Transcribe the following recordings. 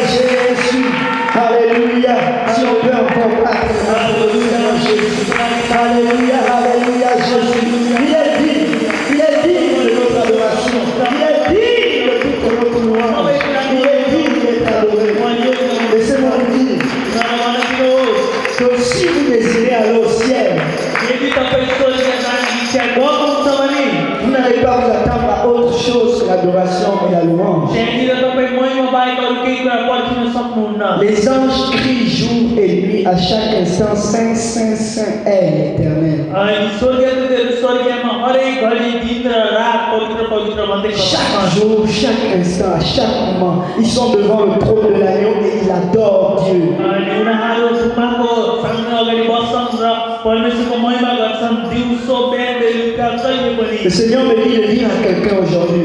Jésus. Alléluia. Si on peut encore alléluia Jésus. Alléluia, alléluia Jésus. Il est digne de notre adoration. Il est digne de toute notre louange. Il est digne d'être adoré. Laissez-moi vous dire que si vous désirez aller au ciel, vous n'allez pas vous attendre à autre chose que l'adoration et la louange. Les anges crient jour et nuit à chaque instant, Saint, Saint, Saint est l'Éternel. Chaque jour, chaque instant, à chaque moment, ils sont devant le trône de l'agneau et ils adorent Dieu. Le Seigneur me dit de dire à quelqu'un aujourd'hui,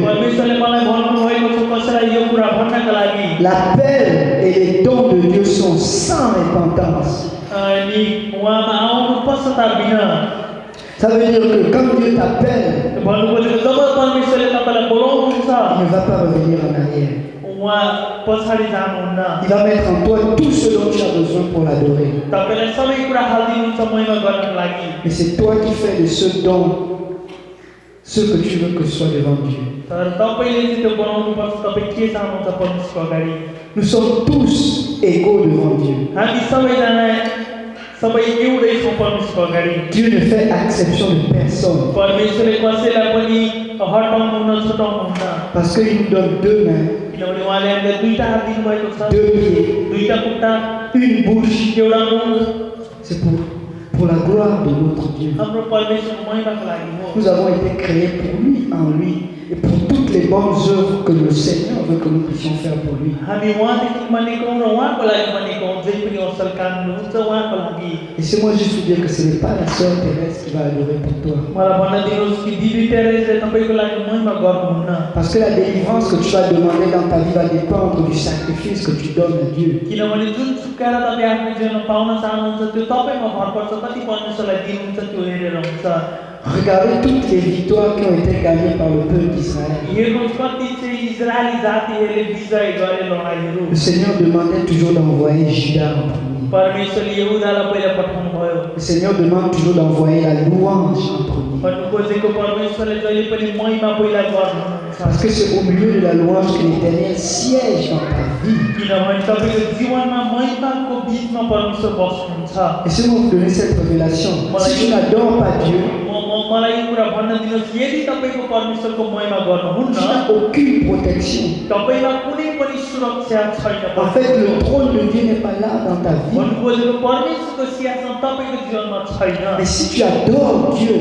l'appel et les dons de Dieu sont sans repentance. Ça veut dire que quand Dieu t'appelle, il ne va pas revenir en arrière. Il va mettre en toi tout ce dont tu as besoin pour l'adorer. Mais c'est toi qui fais de ce don ce que tu veux que ce soit devant Dieu. Nous sommes tous égaux devant Dieu. Dieu ne fait exception de personne. Parce qu'il nous donne deux mains, deux pieds, une bouche. C'est pour la gloire de notre Dieu. Nous avons été créés pour lui, en lui, et pour toutes les bonnes œuvres que le Seigneur veut que nous puissions faire pour lui. Laissez-moi juste vous dire que ce n'est pas la sœur Thérèse qui va adorer pour toi. Parce que la délivrance que tu vas demander dans ta vie va dépendre du sacrifice que tu donnes à Dieu. Regardez toutes les victoires qui ont été gagnées par le peuple d'Israël. Le Seigneur demandait toujours d'envoyer Judas en premier. Le Seigneur demande toujours d'envoyer la louange en premier. Parce que c'est au milieu de la louange que l'Éternel siège dans ta vie. Laissez-moi vous donner cette révélation. Si tu n'adores pas Dieu, tu n'as aucune protection. En fait, le trône de Dieu n'est pas là dans ta vie. Mais si tu adores Dieu,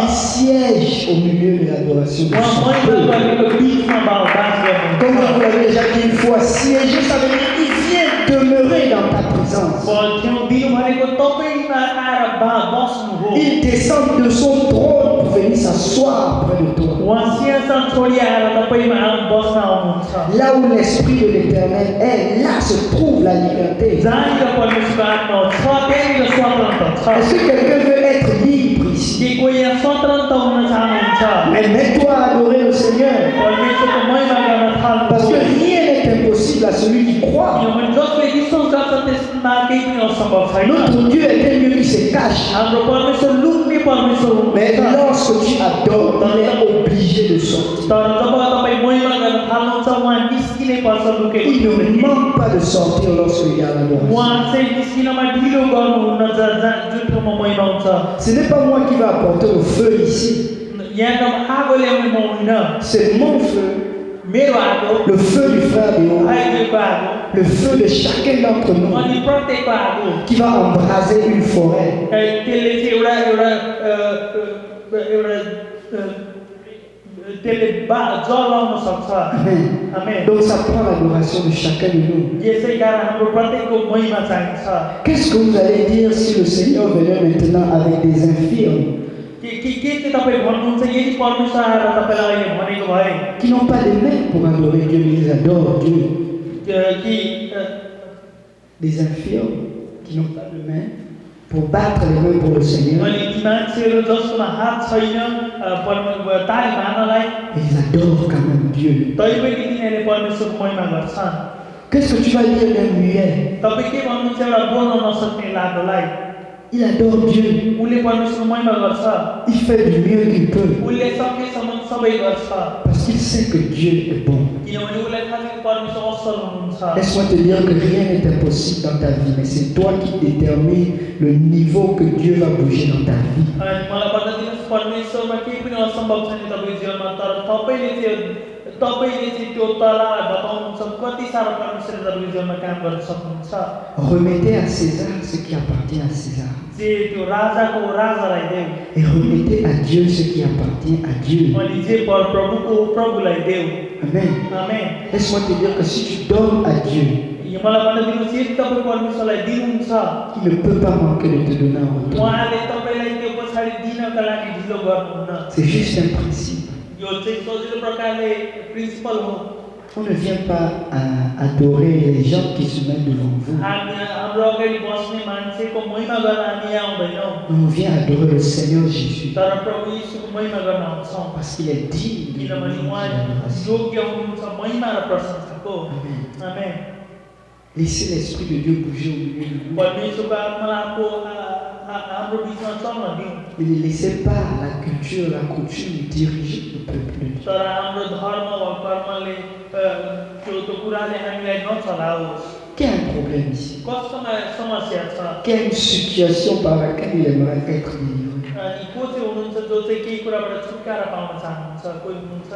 il siège au milieu de l'adoration. Comme vous l'avez déjà dit une fois, siéger, ça veut dire qu'il vient demeurer dans ta présence. Il descend de son trône pour venir s'asseoir près de toi. Là où l'Esprit de l'Éternel est, là se trouve la liberté. Est-ce que quelqu'un veut être libre ici? Mais mets-toi à adorer le Seigneur. Parce que rien n'est impossible à celui qui croit. Notre Dieu est un Dieu qui se cache. Mais lorsque tu adores, il est obligé de sortir. Il ne manque pas de sortir lorsqu'il y a l'adoration. Ce n'est pas moi qui vais apporter le feu ici. C'est mon feu. Le feu du frère Léo, le feu de chacun d'entre nous qui va embraser une forêt. Amen. Donc ça prend l'adoration de chacun de nous. Qu'est-ce que vous allez dire si le Seigneur venait maintenant avec des infirmes qui n'ont pas de mains pour adorer Dieu, mais ils adorent Dieu? Des infirmes qui n'ont pas de mains pour battre les mains pour le Seigneur. अनि ती मान्छेहरू जसकोमा हात छैन ताली मार्नलाई Et ils adorent quand même Dieu. तैपनि तिनीहरूले परमेश्वरको महिमा गर्छन्। Qu'est-ce que tu vas dire d'un muet? तपाईँ के भन्नुहुन्छ एउटा बोल्न नसक्ने लाग्दोलाई? Il adore Dieu. उसले परमेश्वरको महिमा गर्छ। Il fait du mieux qu'il peut. उसले सकेसम्म सबै गर्छ। Parce qu'il sait que Dieu est bon. किनभने उसलाई थाहा छ कि परमेश्वर असल हुनुहुन्छ। Laisse-moi te dire que rien n'est impossible dans ta vie, mais c'est toi qui détermines le niveau que Dieu va bouger dans ta vie. अनि मलाई भन्न दिनुहोस् परमेश्वरमा केही पनि असम्भव छैन तपाईँको जीवनमा, तर तपाईँले चाहिँ त्यो तला बताउनुहुन्छ कति साह्रो परमेश्वरले तपाईँको जीवनमा काम गर्न सक्नुहुन्छ। Remettez à César ce qui appartient à César. जे त्यो राजाको राजालाई देऊ Et remettez à Dieu ce qui appartient à Dieu. अनि जे प्रभुको प्रभुलाई देऊ। Amen. आमेन। Laisse-moi te dire que si tu donnes à Dieu, मलाई भन्न दिनुहोस् यदि तपाईँ परमेश्वरलाई दिनुहुन्छ il ne peut pas manquer de te donner en retour. उहाँले तपाईँलाई त्यो पछाडि दिनका लागि ढिलो गर्नुहुन्न। C'est juste un principe. यो चाहिँ सजिलो प्रकारले प्रिन्सिपल हो। On ne vient pas à adorer les gens qui se mettent devant vous. हाम्रो अगाडि बस्ने मान्छेको महिमा गर्न हामी यहाँ आउँदैनौँ, On vient adorer le Seigneur Jésus. तर प्रभु यीशुको महिमा गर्न आउँछौँ Parce qu'il est digne de किनभने उहाँ l'adoration. योग्य हुनुहुन्छ महिमा र प्रशंसाको। Amen. आमेन। Laissez l'Esprit de Dieu bouger au milieu de vous. परमेश्वरको आत्माको हाम्रो बिचमा चल्न दिउँ, Ne laissez pas la culture, la coutume diriger le peuple de Dieu. तर हाम्रो धर्म वा कर्मले त्यो कुराले हामीलाई नचलाओस्। Quel est le problème ici? कस्तोमा समस्या छ? Quelle est une situation par laquelle il aimerait être délivré? अनि को चाहिँ हुनुहुन्छ जो चाहिँ केही कुराबाट छुटकारा पाउन चाहनुहुन्छ? कोही हुनुहुन्छ?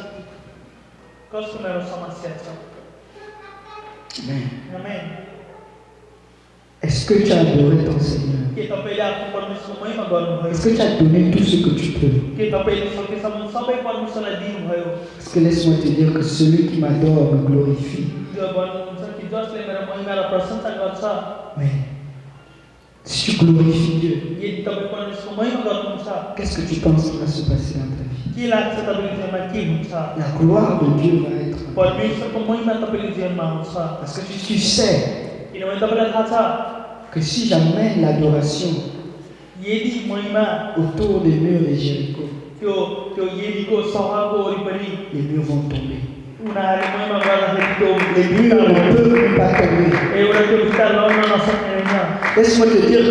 कस्तो मेरो समस्या छ? Amen. आमेन। Est-ce que tu as adoré ton Seigneur? के तपाईँले आफ्नो परमेश्वरको महिमा गर्नुभयो? Est-ce que tu as donné tout ce que tu peux? के तपाईँले सकेसम्म सबै परमेश्वरलाई दिनुभयो? Parce que laisse-moi te dire que celui qui m'adore me glorifie. जो भन्नुहुन्छ कि जसले मेरो महिमा र प्रशंसा गर्छ, Mais si tu glorifies Dieu, यदि तपाईँ परमेश्वरको महिमा गर्नुहुन्छ, qu'est-ce que tu penses qui va se passer dans ta vie? के लाग्छ तपाईँको जीवनमा के हुन्छ? La gloire de Dieu va être. परमेश्वरको महिमा तपाईँको जीवनमा आउँछ। Parce que tu sais किनभने तपाईँलाई थाहा छ que si j'amène l'adoration यदि महिमा autour des murs de Jéricho, त्यो यदीको सहरको वरिपरि les murs vont tomber. उनीहरूले महिमा गर्दाखेरि त्यो Les murs ne peuvent pas tomber. एउटा त्यो भित्ता लड्न नसक्ने होइन। Laisse-moi te dire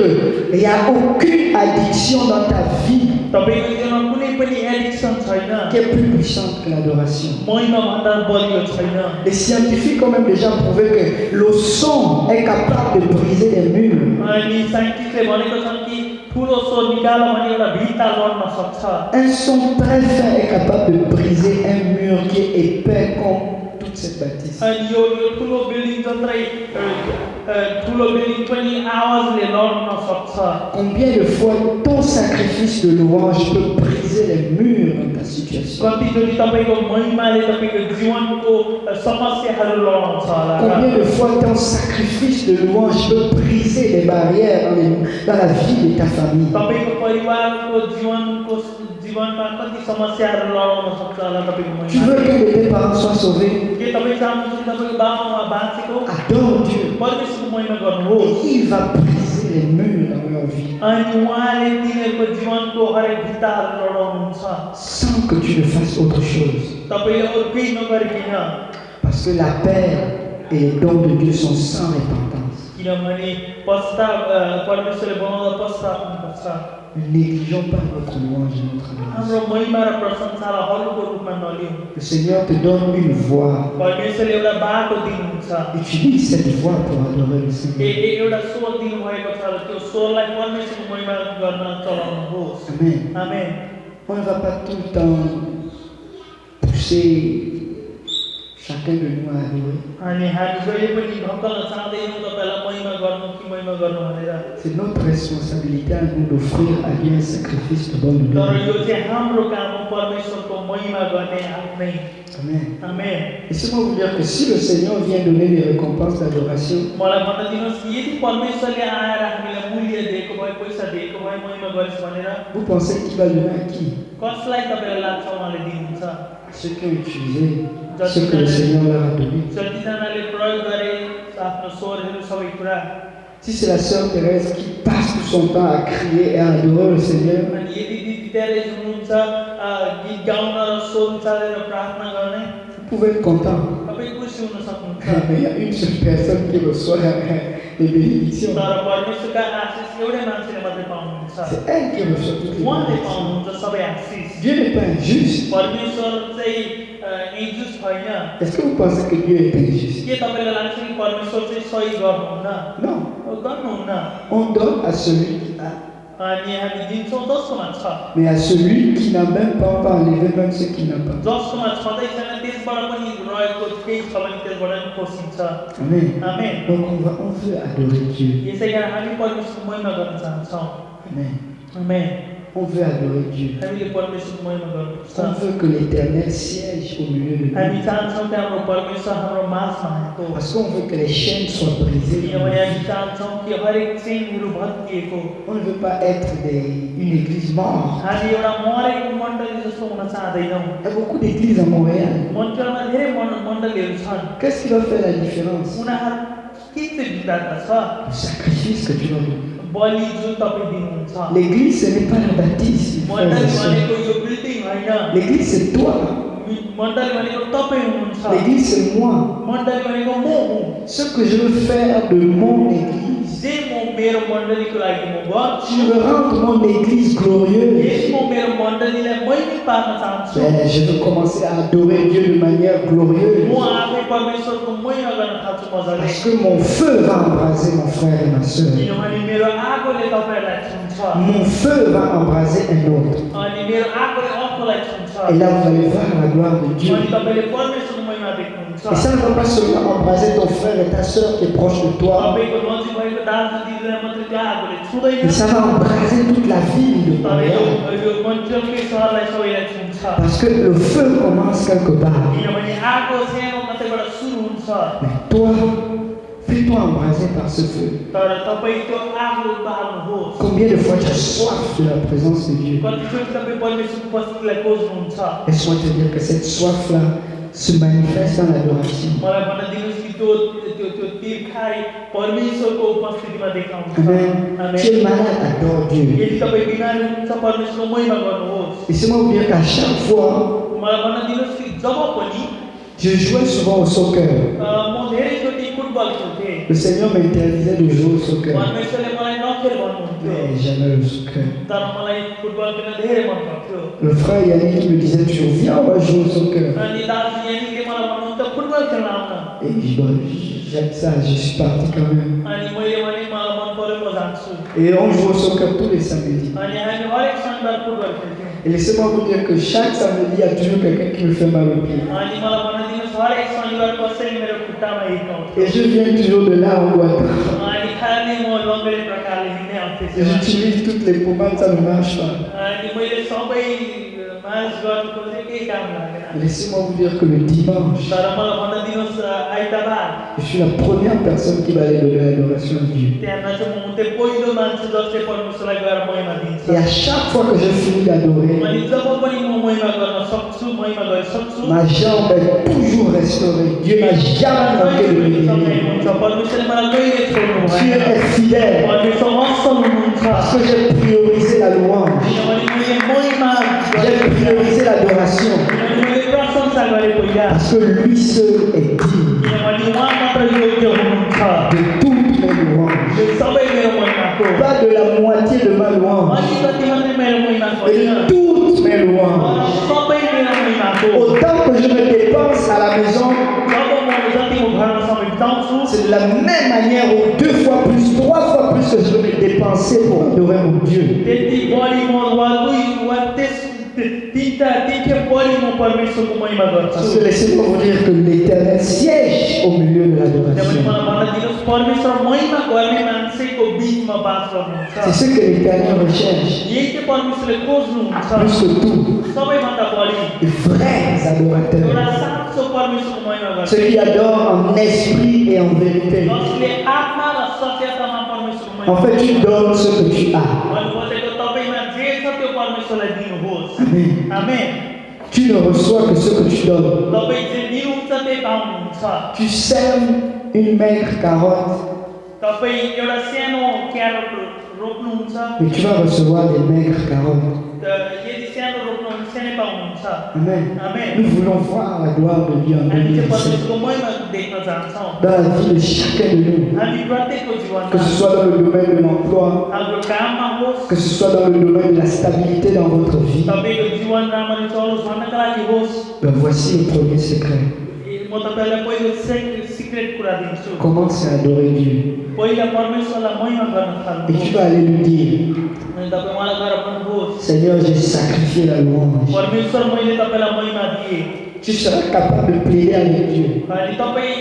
qu'il n'y a aucune addiction dans ta vie तपाईँको जीवनमा कुनै पनि एडिक्सन छैन, qui est plus puissante que l'adoration. महिमा भन्दा बलियो छैन। Les scientifiques ont même déjà prouvé que le son est capable de briser les murs. अनि साइन्टिस्टले भनेको छन् कि ठुलो स्वर निकाल्यो भने एउटा भित्ता लड्न सक्छ। Un son très fin est capable de briser un mur qui est épais comme toute cette bâtisse. अनि यो ठुलो बिल्डिङ जत्रै ठुलो बिल्डिङ पनि आवाजले लड्न सक्छ। Combien de fois ton sacrifice de louange peut briser les murs dans ta situation? कतिचोटि तपाईँको महिमाले तपाईँको जीवनको समस्याहरू लडाउँछ होला। Combien de fois ton sacrifice de louange peut briser les barrières dans la vie de ta famille? तपाईँको परिवारको जीवनमा कति समस्याहरू लडाउन सक्छ होला तपाईँको Tu veux महिमा। qu'un de tes parents soit sauvé? के तपाईँ चाहनुहुन्छ कि तपाईँको बाबुआमा बाँचेको? Adore Dieu. परमेश्वरको महिमा गर्नुहोस्। Il va briser les murs dans leur vie अनि उहाँले तिनीहरूको जीवनको हरेक भित्ताहरू लडाउनुहुन्छ sans que tu ne fasses autre chose. तपाईँले अरू केही नगरिकन। Parce que la paix et les dons de Dieu sont sans repentance. किनभने परमेश्वरले बनाउँदा पश्चाताप हुनुपर्छ। Ne négligeons pas notre louange et notre adoration. हाम्रो महिमा र प्रशंसालाई हलुको रूपमा नलिउँ। Le Seigneur te donne une voix. परमेश्वरले एउटा बाटो दिनुहुन्छ, Utilise cette voix pour adorer le Seigneur. एउटा स्वर दिनुभएको छ र त्यो स्वरलाई परमेश्वरको महिमा गर्न चलाउनुहोस्। Amen. आमेन। On ne va pas tout le temps pousser chacun de nous à adorer. अनि हामी जहिले पनि ढक्कन चाहँदैनौँ तपाईँलाई महिमा गर्नु कि महिमा गर्नु भनेर। C'est notre responsabilité à nous d'offrir à Dieu un sacrifice de bonne तर humeur. यो चाहिँ हाम्रो काम हो परमेश्वरको महिमा गर्ने आफ्नै। Amen. आमेन। Laissez-moi vous dire que si le Seigneur vient donner des récompenses d'adoration, मलाई भन्न दिनुहोस् कि यदि परमेश्वरले आएर हामीलाई मूल्य दिएको भए, पैसा दिएको भए, महिमा गरिस् भनेर vous pensez qu'il va donner à qui? कसलाई तपाईँलाई लाग्छ उहाँले दिनुहुन्छ? À ceux qui ont utilisé ce que le Seigneur leur a donné. जतिजनाले प्रयोग गरे आफ्नो स्वरहरू सबै कुरा। Si c'est la sœur Thérèse qui passe tout son temps à crier et à adorer le Seigneur, अनि यदि दिदी धेरै हुनुहुन्छ गीत गाउन र स्वर उचालेर प्रार्थना गर्ने vous pouvez être content. तपाईँ खुसी हुन सक्नुहुन्छ Mais il y a une seule personne qui reçoit les bénédictions. तर परमेश्वरका आशिष एउटै मान्छेले मात्रै पाउनुहुन्छ C'est elle qui reçoit toutes les उहाँले bénédictions. पाउनुहुन्छ सबै Ashish Dieu n'est pas injuste. परमेश्वर चाहिँ इन्जुस छैन Est-ce que vous pensez que Dieu est injuste? के तपाईँलाई लाग्छ कि परमेश्वर चाहिँ सही गर्नुहुन्न Non. गर्नुहुन्न On donne à celui qui a. अनि हामी दिन्छौँ जसकोमा छ Mais à celui qui n'a même pas, on va enlever même ce qui n'a pas. जसकोमा छँदै छैन त्यसबाट पनि रहेको केही छ भने त्यसबाट पनि खोसिन्छ Amen. आमेन Donc on veut adorer Dieu. यसै कारण हामी परमेश्वरको महिमा गर्न चाहन्छौँ Amen. आमेन On veut adorer Dieu. हामीले परमेश्वरको महिमा On गर्नुपर्छ veut que l'Éternel siège au milieu de हामी nous. चाहन्छौँ कि हाम्रो परमेश्वर हाम्रो माझमा आएको Parce qu'on veut que les chaînes soient brisées. किनभने हामी चाहन्छौँ कि हरेक चेनहरू भत्किएको On ne veut pas être une église morte. हामी एउटा मरेको मण्डली जस्तो हुन चाहँदैनौँ Il y a beaucoup d'églises à Montréal. मन्दिरमा धेरै मण्डलीहरू छन् Qu'est-ce qui va faire la différence? उनीहरू के चाहिँ भिन्नता छ Le sacrifice que tu vas donner. बलि जुन तपाईँ दिनुहुन्छ L'église, ce n'est pas la baptise. frères et मण्डली sœurs. भनेको यो बिल्डिङ होइन L'église, c'est toi. मण्डली भनेको तपाईँ हुनुहुन्छ L'église, c'est moi. मण्डली भनेको म हुँ Ce que je veux faire de mon église, जे म मेरो मण्डलीको लागि म गर्छु je veux rendre mon église glorieuse. यस म मेरो मण्डलीलाई मैले पार्न चाहन्छु Ben, je veux commencer à adorer Dieu de manière glorieuse. म आफै परमेश्वरको महिमा गर्न थाल्छु मजाले Parce que mon feu va embraser mon frère et ma soeur. किनभने मेरो आगोले तपाईँहरूलाई छुन्छ Mon feu va embraser un autre. अनि मेरो आगोले अर्कोलाई छुन्छ Et là, vous allez voir la gloire de Dieu. अनि तपाईँले परमेश्वरको महिमा देख्नुहुन्छ Et ça ne va pas seulement embraser ton frère et ta soeur qui est proche de toi, तपाईँको नजिक भएको दाजु दिदीलाई मात्रै त्यो आगोले छुँदैन mais ça va embraser toute la ville de तर Montréal. यो मन्चलकै सहरलाई सबैलाई छुन्छ Parce que le feu commence quelque part. किनभने आगो सानो कतैबाट सुरु हुन्छ Mais toi, fais-toi embraser par ce feu. तर तपाईँ त्यो आगो बाल्नुहोस् Combien de fois tu as soif de la présence de Dieu? कतिचोटि तपाईँ परमेश्वरको उपस्थितिलाई खोज्नुहुन्छ Laisse-moi te dire que cette soif-là se manifeste dans l'adoration. मलाई भन्न दिनुहोस् कि त्यो त्यो त्यो तिर्खाइ परमेश्वरको उपस्थितिमा देखाउँछ Amen. आमेन। Tu es malade, adore Dieu. यदि तपाईँ बिमारी हुनुहुन्छ परमेश्वरको महिमा गर्नुहोस् Laissez-moi vous dire qu'à chaque fois, मलाई भन्न दिनुहोस् कि जब पनि je jouais souvent au soccer. म धेरैचोटि फुटबल खेल्थेँ Le Seigneur m'interdisait de jouer au soccer. परमेश्वरले मलाई नखेल भन्नुहुन्थ्यो Mais jamais le soccer. तर मलाई फुटबल खेल्न धेरै मन पर्थ्यो Le frère Yannick me disait toujours, viens, on va jouer au soccer. अनि दाजु यानीले मलाई भन्नुहुन्छ फुटबल खेल्न आउन Et je dis, bon, j'aime ça, je suis parti quand même. अनि मैले भने मलाई मन पर्यो म जान्छु Et on joue au soccer tous les samedis. अनि हामी हरेक शनिबार फुटबल खेल्थ्यौँ Et laissez-moi vous dire que chaque samedi, il y a toujours quelqu'un qui me fait mal au pied. अनि मलाई भन्न दिनुहोस् हरेक शनिबार कसैले मेरो खुट्टामा हिर्काउँथ्यो Et je viens toujours de là en Guatemala. अनि खालि म लङ्गडे प्रकारले हिँड्दै आउँथेँ Et j'utilise toutes les pommades, ça ne marche pas. अनि मैले सबै मालिस गर्नु खोजेँ केही काम लागेन Laissez-moi vous dire que le dimanche, तर मलाई भन्न दिनुहोस् आइतबार je suis la première personne qui va aller donner l'adoration à Dieu. त्यहाँमा चाहिँ म त्यो पहिलो मान्छे जसले परमेश्वरलाई गएर महिमा दिन्छ Et à chaque fois que je finis d'adorer, अनि जब पनि म महिमा गर्न सक्छु महिमा गरिसक्छु ma jambe est toujours restaurée. Dieu n'a jamais manqué de me guérir. हुन्छ परमेश्वरले मलाई कहिले छोड्नु Dieu भएन est fidèle परमेश्वर असल हुनुहुन्छ parce que j'ai priorisé la louange. किनभने मैले महिमा J'ai priorisé l'adoration किनभने मैले प्रशंसा गरेँ पहिला parce que lui seul est digne किनभने उहाँ मात्र योग्य हुनुहुन्छ de toutes mes louanges. यो सबै मेरो महिमाको Pas de la moitié de ma louange, अलिकति मात्रै मेरो महिमा mais छैन de toutes mes louanges. सबै मेरो महिमाको Autant que je me dépense à la maison, जब म जति म घरमा समय बिताउँछु c'est de la même manière ou 2 fois plus, 3 fois plus que je vais me dépenser pour adorer mon Dieu. त्यति बढी म वा दुई वा त्यस तीनखेप बढी म परमेश्वरको महिमा Parce गर्छु que laissez-moi vous dire que l'Éternel siège au milieu de किनभने l'adoration. मलाई भन्न दिनुहोस् परमेश्वर महिमा गर्ने मान्छेको बिचमा बास C'est गर्नुहुन्छ ce que l'Éternel recherche, यही चाहिँ परमेश्वरले खोज्नुहुन्छ plus que tout, सबैभन्दा बढी les vrais एउटा adorateurs, साँचो परमेश्वरको महिमा गर्छ ceux qui adorent en esprit et en vérité. जसले आत्मा र सत्यतामा परमेश्वरको महिमा En fait, tu donnes ce que tu as. भन्नु खोजेको तपाईँमा जे छ त्यो परमेश्वरलाई दिनुहोस् Amen. आमेन Tu ne reçois que ce que tu donnes. तपाईँ जे दिनुहुन्छ त्यही पाउनुहुन्छ Tu sèmes une maigre carotte तपाईँ एउटा सानो क्यारोट रोप्नुहुन्छ mais tu vas recevoir des maigres carottes. यदि सानो रोप्नुहुन्छ सानै पाउनुहुन्छ Amen. आमेन Nous voulons voir la gloire de Dieu en हामी चाहिँ 2017 परमेश्वरको महिमा देख्न चाहन्छौँ dans la vie de chacun de nous, हामी प्रत्येकको que जीवनमा ce soit dans le domaine de l'emploi, हाम्रो काममा होस् que ce soit dans le domaine de la stabilité dans votre vie. तपाईँको जीवन राम्ररी चलोस् भन्नका लागि होस् Ben voici le premier secret. म तपाईँलाई पहिलो सिक्रेट कुरा दिन्छु Commence à adorer Dieu. पहिला परमेश्वरलाई महिमा गर्न Et tu थाल्नुहोस् vas aller lui dire, अनि तपाईँ उहाँलाई गएर भन्नुहोस् Seigneur, j'ai sacrifié la louange. परमेश्वर मैले तपाईँलाई महिमा दिएँ Tu seras capable de plaider avec Dieu. अनि तपाईँ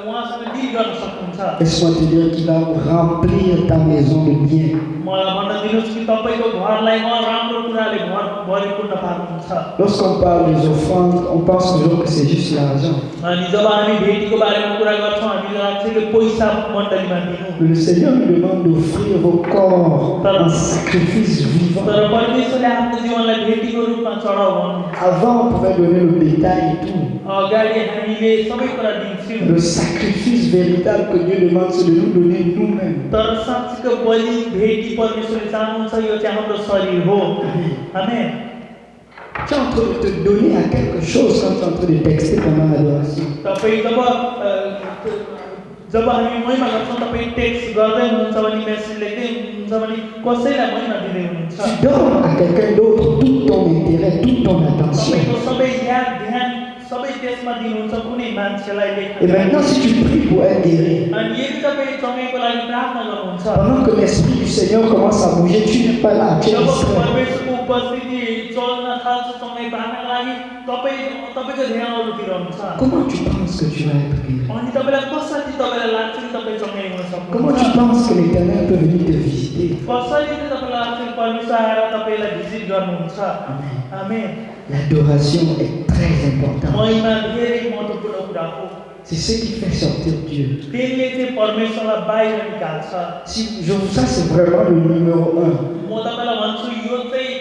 उहाँसँग डिल गर्न सक्नुहुन्छ Laisse-moi te dire qu'il va remplir ta maison de biens. मलाई भन्न दिनुहोस् कि तपाईँको घरलाई राम्रो कुराले भरिपूर्ण पार्नुहुन्छ Lorsqu'on parle des offrandes, on pense toujours que c'est juste l'argent. अनि जब हामी भेटीको बारेमा कुरा गर्छौँ हामीलाई लाग्छ कि पैसा मण्डलीमा दिनु Mais le Seigneur nous demande d'offrir vos corps en sacrifice vivant. तर परमेश्वरले आफ्नो जीवनलाई भेटीको रूपमा चढाउ भन्नु Avant, on pouvait donner le bétail et tout. अगाडि हामीले सबै कुरा दिन्थ्यौँ Le sacrifice véritable que Dieu demande, c'est de nous donner nous-mêmes. तर साँच्चीको बलि भेटी परमेश्वरले चाहनुहुन्छ यो चाहिँ हाम्रो शरीर हो आमेन Tu es en train de te donner à quelque chose quand tu es en train de texter pendant l'adoration. तपाईँ जब हामी महिमा गर्छौँ तपाईँ टेक्स्ट गर्दै हुनुहुन्छ भने मेसेज लेख्दै हुनुहुन्छ भने कसैलाई महिमा दिँदै हुनुहुन्छ Tu donnes à quelqu'un d'autre tout ton intérêt, toute ton attention. तपाईँको सबै याद ध्यान सबै त्यसमा दिनुहुन्छ कुनै मान्छेलाई Et लेख्न maintenant, si tu pries pour être guéri, अनि यदि तपाईँ सँगैको लागि प्रार्थना गर्नुहुन्छ pendant que l'Esprit du Seigneur commence à bouger, tu n'es pas là, tu es जब distrait. परमेश्वरको उपस्थिति चल्न थाल्छ सँगै प्रार्थनाको लागि तपाईँको ध्यान अरूतिर हुन्छ Comment tu penses que tu vas être guéri? अनि तपाईँलाई कसरी तपाईँलाई लाग्छ कि तपाईँ सँगै हुन Comment tu सक्नुहुन्छ penses que l'Éternel peut venir te visiter? कसरी चाहिँ तपाईँलाई लाग्छ कि परमेश्वर आएर तपाईँलाई भिजिट गर्नुहुन्छ आमेन L'adoration est très importante. महिमा धेरै महत्त्वपूर्ण कुरा हो C'est ce qui fait sortir Dieu. त्यसले चाहिँ परमेश्वरलाई बाहिर निकाल्छ Ça, c'est vraiment le numéro 1. म तपाईँलाई भन्छु यो चाहिँ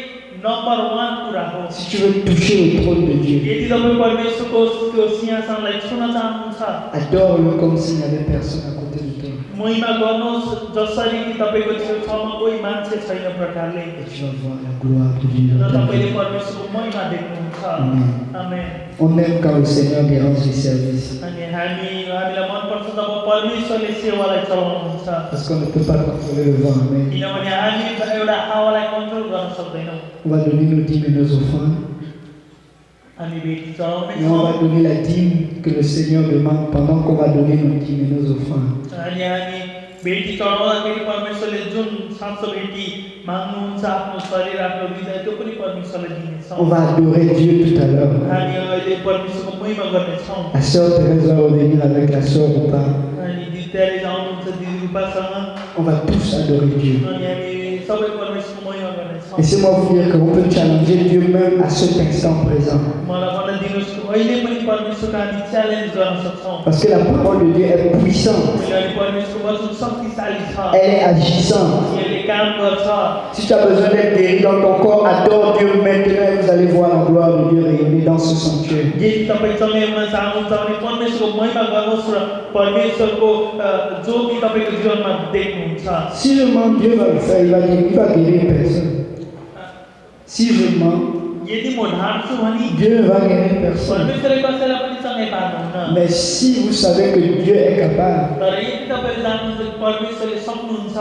नम्बर 1 कुरा हो Si tu veux toucher le trône de Dieu, यदि तपाईँ परमेश्वरको त्यो सिंहासनलाई छुन चाहनुहुन्छ adore-le comme s'il n'y avait personne à côté de toi. महिमा गर्नुहोस् जसरी कि तपाईँको छेउछाउमा कोही मान्छे छैन प्रकारले Et tu vas voir la gloire de Dieu. र dans ta तपाईँले vie. परमेश्वरको महिमा देख्नुहुन्छ Amen. आमेन On aime quand le Seigneur dérange les services. अनि हामीलाई मनपर्छ जब परमेश्वरले सेवालाई चलाउनुहुन्छ Parce qu'on ne peut pas contrôler le vent. Amen. किनभने हामी एउटा हावालाई कन्ट्रोल गर्न सक्दैनौँ On va donner nos dîmes et nos offrandes. हामी भेटी चलाउने Et on va donner la dîme que le Seigneur demande pendant qu'on va donner nos dîmes et nos offrandes. अनि हामी भेटी चढाउँदाखेरि परमेश्वरले जुन साँचो भेटी माग्नुहुन्छ आफ्नो शरीर आफ्नो हृदय त्यो पनि परमेश्वरले दिनेछौँ On va adorer Dieu tout à l'heure. हामी अहिले परमेश्वरको महिमा गर्नेछौँ La sœur Thérèse va revenir avec la sœur Rupa. अनि दिदी तयारी आउनुहुन्छ दिदी रूपासँग On va tous adorer Dieu. अनि हामी सबै परमेश्वरको महिमा गर्नेछौँ Laissez-moi vous dire qu'on peut challenger Dieu même à cet instant présent. मलाई भन्न दिनुहोस् कि अहिले पनि परमेश्वरको हामी च्यालेन्ज गर्न सक्छौँ Parce que la parole de Dieu est puissante. किनभने परमेश्वरको वचन शक्तिशाली छ Elle est agissante. यसले काम गर्छ Si tu as besoin d'être guéri dans ton corps, adore Dieu maintenant et vous allez voir la gloire de Dieu rayonner dans ce sanctuaire. यदि तपाईँ सँगै हुन चाहनुहुन्छ भने परमेश्वरको महिमा गर्नुहोस् र परमेश्वरको ज्योति तपाईँको जीवनमा देख्नुहुन्छ Si je mens, Dieu va le faire, il va guérir personne. Si je mens, यदि म ढाँट्छु भने Dieu va guérir personne. परमेश्वरले कसैलाई पनि सँगै पार्नुहुन्न Mais si vous savez que Dieu est capable, तर यदि तपाईँले जान्नुहुन्छ कि परमेश्वरले सक्नुहुन्छ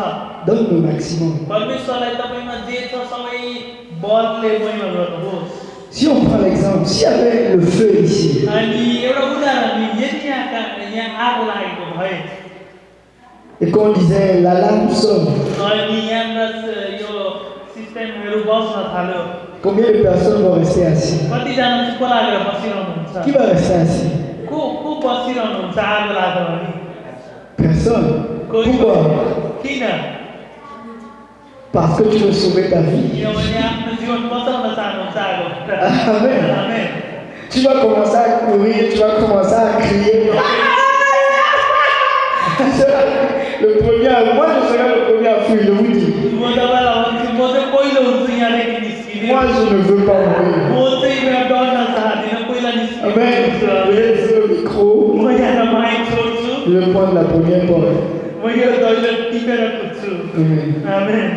donne le maximum. परमेश्वरलाई तपाईँमा जे छ सबै बलले महिमा गर्नुहोस् Si on prend l'exemple, s'il y avait le feu ici, अनि एउटा उदाहरण लिऊँ यदि यहाँ आग लागेको भए et qu'on disait l'alarme sonne, अनि यहाँनिर यो सिस्टमहरू बस्न थाल्यो combien de personnes vont rester assis? कतिजना चुप्प लागेर बसिरहनुहुन्छ Qui va rester assis? को बसिरहनुहुन्छ आग लाग्यो भने Personne. कोही Pourquoi? किन Parce que tu veux sauver ta vie. किनभने आफ्नो जीवन बचाउन चाहनुहुन्छ आगोबाट Amen. आमेन Tu vas commencer à courir, tu vas commencer à crier. Tu seras le premier moi je serai le premier à fuir, je vous dis. म तपाईँलाई भन्छु म चाहिँ पहिलो हुन्छु यहाँदेखि निस्किने Moi je ne veux pas mourir. म चाहिँ यहाँ डर्न चाहदिनँ पहिला निस्किने Amen. Je laisse le micro. म यहाँ माइक छोड्छु Je vais prendre la première porte. म यो दैलो टिपेर कुद्छु Amen. आमेन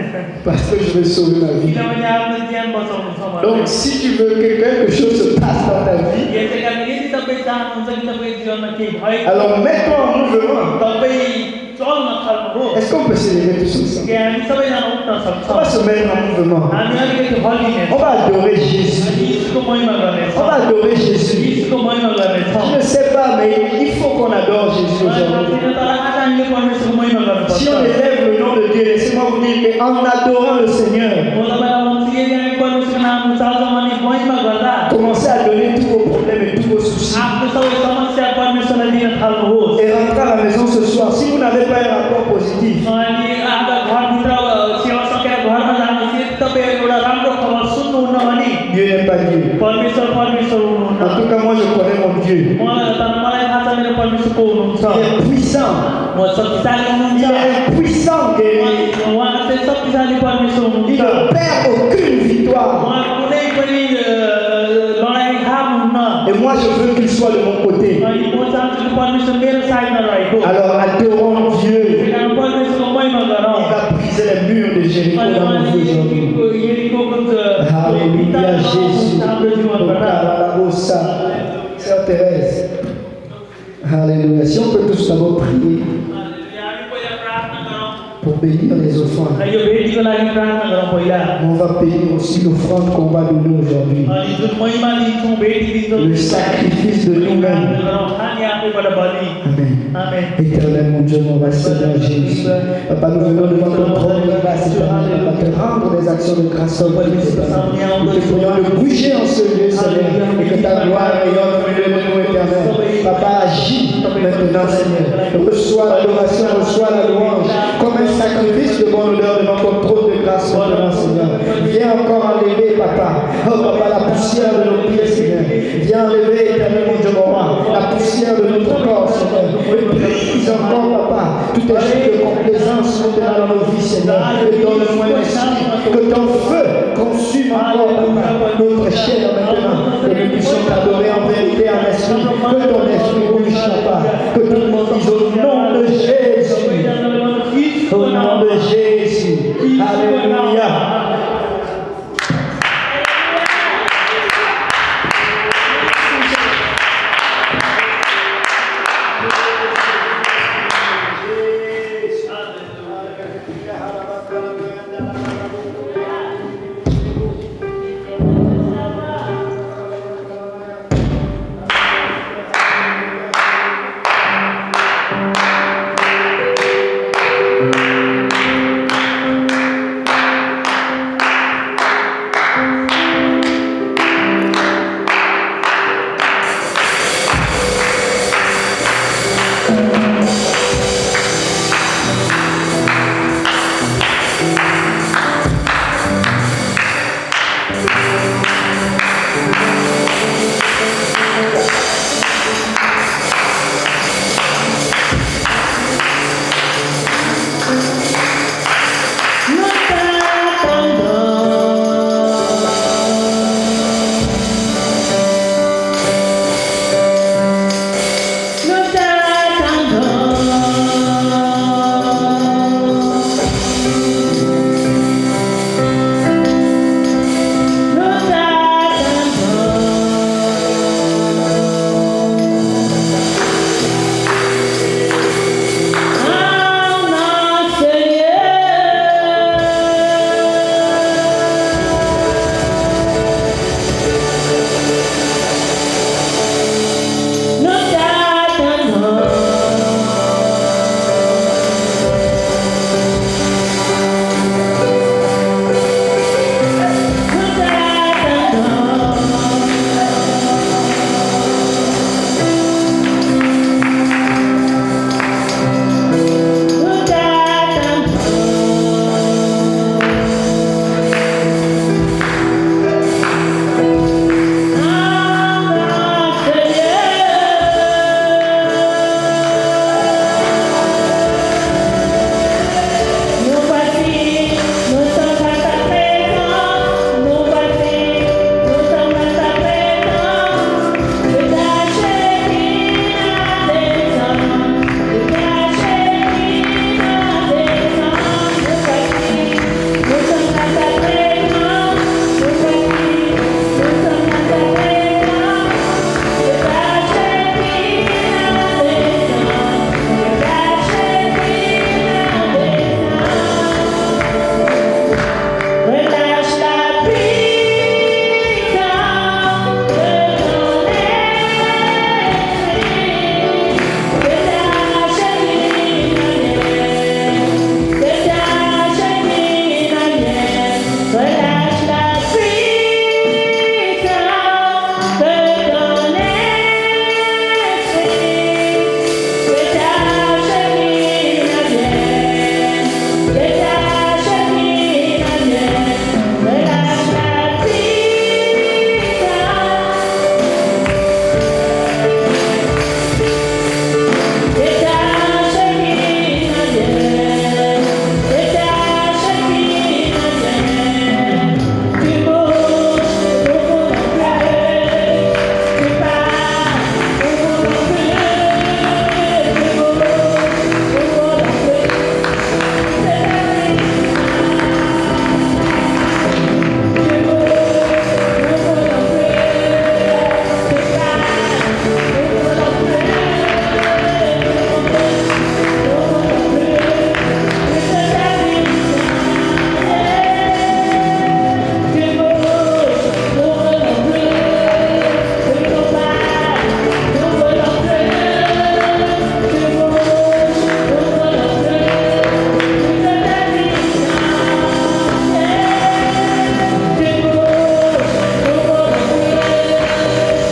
Parce que je vais sauver ma vie. किनभने आफ्नो ज्यान बचाउनु छ मलाई Donc, si tu veux que quelque chose se passe dans ta vie, यसै कारण यदि तपाईँ चाहनुहुन्छ कि तपाईँको जीवनमा केही भएको alors mets-toi en mouvement. तपाईँ चल्न थाल्नुहोस् Est-ce qu'on peut se lever tous ensemble? कि हामी सबैजना उठ्न On va सक्छौँ se mettre en mouvement. हामी अलिकति हल्लिने On va adorer Jésus. हामी यीशुको महिमा On गर्नेछौँ va adorer Jésus. यीशुको महिमा गर्नेछौँ Je ne sais pas, mais il faut qu'on adore Jésus aujourd'hui. तर आज हामीले परमेश्वरको महिमा Si गर्नुपर्छ on élève le nom de Dieu, laissez-moi vous dire qu'en adorant le Seigneur, म तपाईँलाई भन्छु यदि हामी परमेश्वरको नाम उचाल्छौँ भने महिमा गर्दा commencez à donner tous vos problèmes et tous vos soucis. आफ्नो सबै समस्या परमेश्वरलाई दिन थाल्नुहोस् Et rentrez à la maison ce soir. Si vous n'avez pas un rapport positif, अनि आज घरभित्र सेवा सकेर घरमा जानुहोस् यदि तपाईँ एउटा राम्रो खबर सुन्नुहुन्न भने Dieu n'est pas Dieu. परमेश्वर परमेश्वर हुनुहुन्न En tout cas, moi je connais mon Dieu. मलाई थाहा छ मेरो परमेश्वर को हुनुहुन्छ Il est puissant. म शक्तिशाली Il हुनुहुन्छ est un puissant guerrier. उहाँ चाहिँ शक्तिशाली परमेश्वर Il हुनुहुन्छ ne perd aucune victoire. उहाँ कुनै पनि लडाइँ हार्नुहुन्न Et moi je veux qu'il soit de mon côté. अनि म चाहन्छु कि परमेश्वर मेरो साइडमा रहेको Alors adorons Dieu. कारण परमेश्वरको महिमा गरौँ Il va briser les murs de Jéricho अनि dans nos vies aujourd'hui. यरीकोको Alléluia Jésus. हाम्रो जीवनबाट Sœur Thérèse. Alléluia. Si on peut tous d'abord prier pour bénir les offrandes. यो भेटीको लागि प्रार्थना गरौँ पहिला On va bénir aussi l'offrande qu'on va donner aujourd'hui. अनि जुन महिमा दिन्छौँ भेटी दिन्छौँ Le sacrifice de nous-mêmes. गरौँ हामी आफैबाट बलि Amen. आमेन Éternel mon Dieu, mon Seigneur Jésus. Papa, nous venons devant ton trône de grâce éternel, Papa, te rendre des actions de grâce au Dieu. Nous te prions de bouger en ce lieu, Seigneur, et que ta gloire rayonne au milieu de nous, éternel. Papa, agis maintenant, Seigneur. Reçois l'adoration, reçois la louange, comme un sacrifice de bonne odeur devant ton trône de grâce maintenant, Seigneur. Viens encore enlever, Papa, oh Papa, la poussière de nos pieds, Seigneur. Viens enlever, éternel mon Dieu, mon roi, la poussière de notre corps, Seigneur. Brise encore, Papa, tout esprit de complaisance maintenant dans nos vies, Seigneur. Et donne-moi l'esprit, que ton feu consume encore, Papa, notre chair maintenant, et nous puissions t'adorer en vérité, en esprit. Que ton